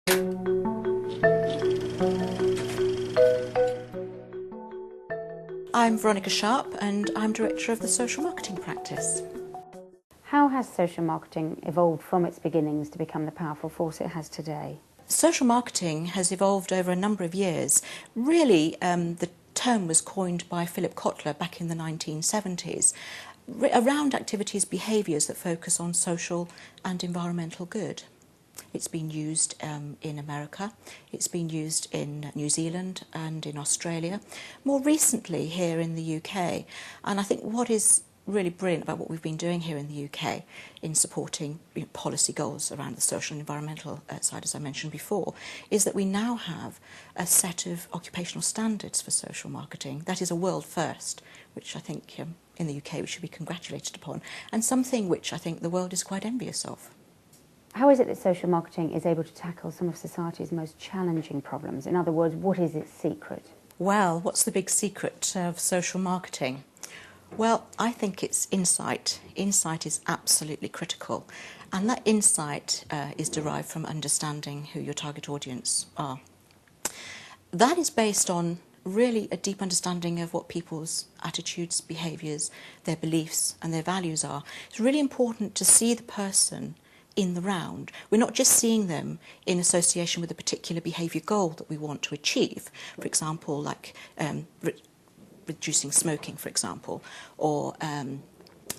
I'm Veronica Sharp and I'm Director of the Social Marketing Practice. How has social marketing evolved from its beginnings to become the powerful force it has today? Social marketing has evolved over a number of years. Really, the term was coined by Philip Kotler back in the 1970s around activities, behaviours that focus on social and environmental good. It's been used in America, it's been used in New Zealand and in Australia, more recently here in the UK. And I think what is really brilliant about what we've been doing here in the UK in supporting policy goals around the social and environmental side, as I mentioned before, is that we now have a set of occupational standards for social marketing. That is a world first, which I think in the UK we should be congratulated upon, and something which I think the world is quite envious of. How is it that social marketing is able to tackle some of society's most challenging problems? In other words, what is its secret? Well, what's the big secret of social marketing? Well, I think it's insight. Insight is absolutely critical, and that insight is derived from understanding who your target audience are. That is based on really a deep understanding of what people's attitudes, behaviours, their beliefs and their values are. It's really important to see the person in the round. We're not just seeing them in association with a particular behaviour goal that we want to achieve, for example, like reducing smoking, for example, or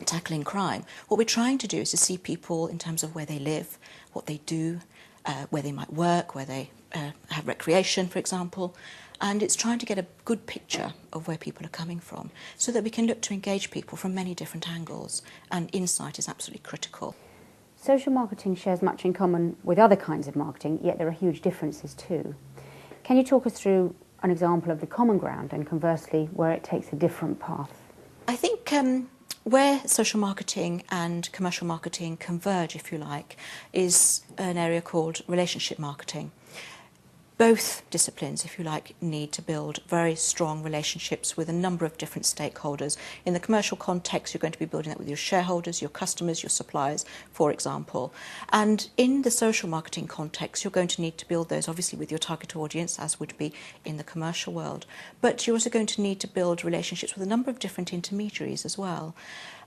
tackling crime. What we're trying to do is to see people in terms of where they live, what they do, where they might work, where they have recreation, for example, and it's trying to get a good picture of where people are coming from so that we can look to engage people from many different angles, and insight is absolutely critical. Social marketing shares much in common with other kinds of marketing, yet there are huge differences too. Can you talk us through an example of the common ground and conversely where it takes a different path? I think where social marketing and commercial marketing converge, if you like, is an area called relationship marketing. Both disciplines, if you like, need to build very strong relationships with a number of different stakeholders. In the commercial context, you're going to be building that with your shareholders, your customers, your suppliers, for example. And in the social marketing context, you're going to need to build those, obviously, with your target audience, as would be in the commercial world. But you're also going to need to build relationships with a number of different intermediaries as well.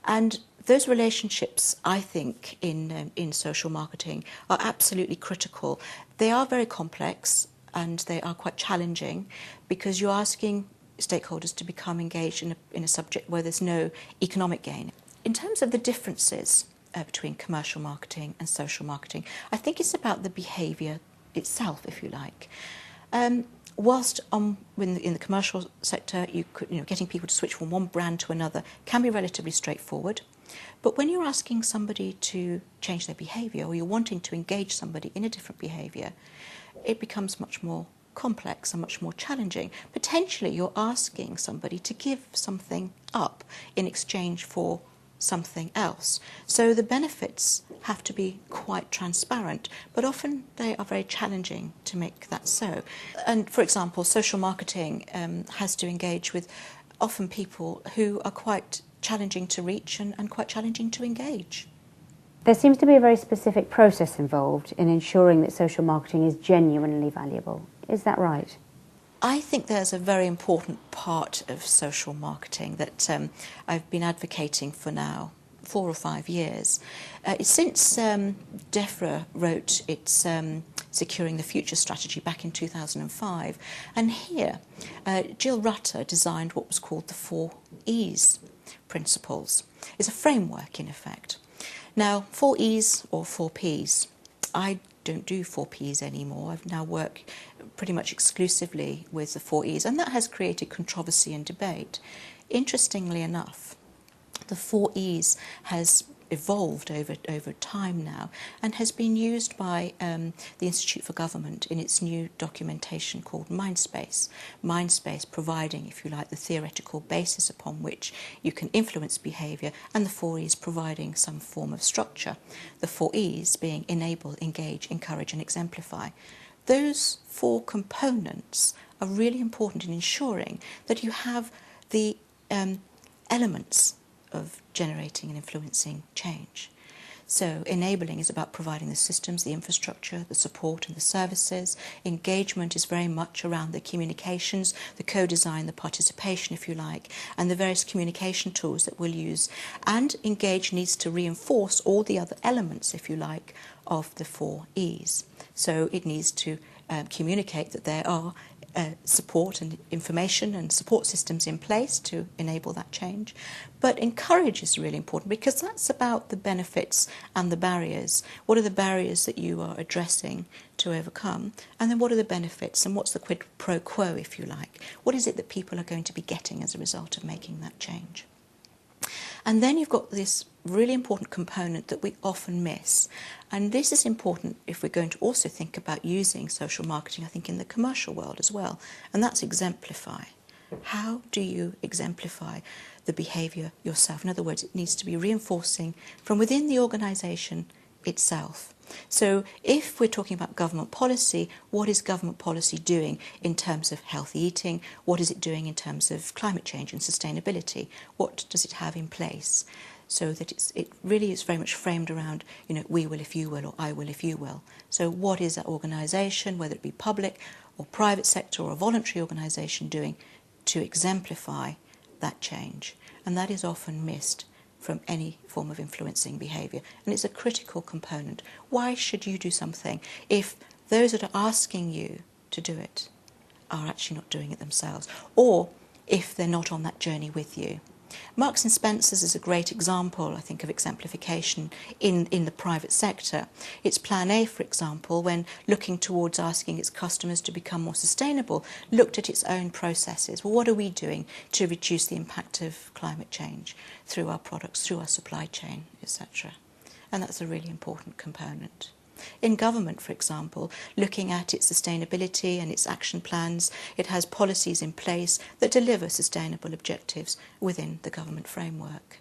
And those relationships, I think, in social marketing are absolutely critical. They are very complex, and they are quite challenging because you're asking stakeholders to become engaged in a subject where there's no economic gain. In terms of the differences between commercial marketing and social marketing, I think it's about the behaviour itself, if you like. Whilst in the commercial sector, getting people to switch from one brand to another can be relatively straightforward. But when you're asking somebody to change their behaviour, or you're wanting to engage somebody in a different behaviour, it becomes much more complex and much more challenging. Potentially you're asking somebody to give something up in exchange for something else. So the benefits have to be quite transparent, but often they are very challenging to make that so. And for example, social marketing has to engage with often people who are quite challenging to reach and quite challenging to engage. There seems to be a very specific process involved in ensuring that social marketing is genuinely valuable. Is that right? I think there's a very important part of social marketing that I've been advocating for now 4 or 5 years. Since DEFRA wrote its Securing the Future strategy back in 2005, and here Jill Rutter designed what was called the 4 E's principles. It's a framework, in effect. Now, 4 E's or 4 P's, I don't do 4 P's anymore. I've now worked pretty much exclusively with the 4 E's, and that has created controversy and debate. Interestingly enough, the 4 E's has evolved over time now and has been used by the Institute for Government in its new documentation called Mindspace. Mindspace providing, if you like, the theoretical basis upon which you can influence behaviour, and the 4 E's providing some form of structure. The 4 E's being enable, engage, encourage and exemplify. Those 4 components are really important in ensuring that you have the elements of generating and influencing change. So enabling is about providing the systems, the infrastructure, the support and the services. Engagement is very much around the communications, the co-design, the participation, if you like, and the various communication tools that we'll use. And engage needs to reinforce all the other elements, if you like, of the 4 E's. So it needs to communicate that there are support and information and support systems in place to enable that change. But encourage is really important because that's about the benefits and the barriers. What are the barriers that you are addressing to overcome? And then what are the benefits and what's the quid pro quo, if you like? What is it that people are going to be getting as a result of making that change? And then you've got this really important component that we often miss. And this is important if we're going to also think about using social marketing, I think, in the commercial world as well. And that's exemplify. How do you exemplify the behaviour yourself? In other words, it needs to be reinforcing from within the organisation itself. So if we're talking about government policy, what is government policy doing in terms of healthy eating? What is it doing in terms of climate change and sustainability? What does it have in place? So that it really is very much framed around, we will if you will, or I will if you will. So what is that organisation, whether it be public or private sector or a voluntary organisation, doing to exemplify that change? And that is often missed from any form of influencing behaviour. And it's a critical component. Why should you do something if those that are asking you to do it are actually not doing it themselves, or if they're not on that journey with you? Marks and Spencer's is a great example, I think, of exemplification in the private sector. It's Plan A, for example, when looking towards asking its customers to become more sustainable, looked at its own processes. Well, what are we doing to reduce the impact of climate change through our products, through our supply chain, etc.? And that's a really important component. In government, for example, looking at its sustainability and its action plans, it has policies in place that deliver sustainable objectives within the government framework.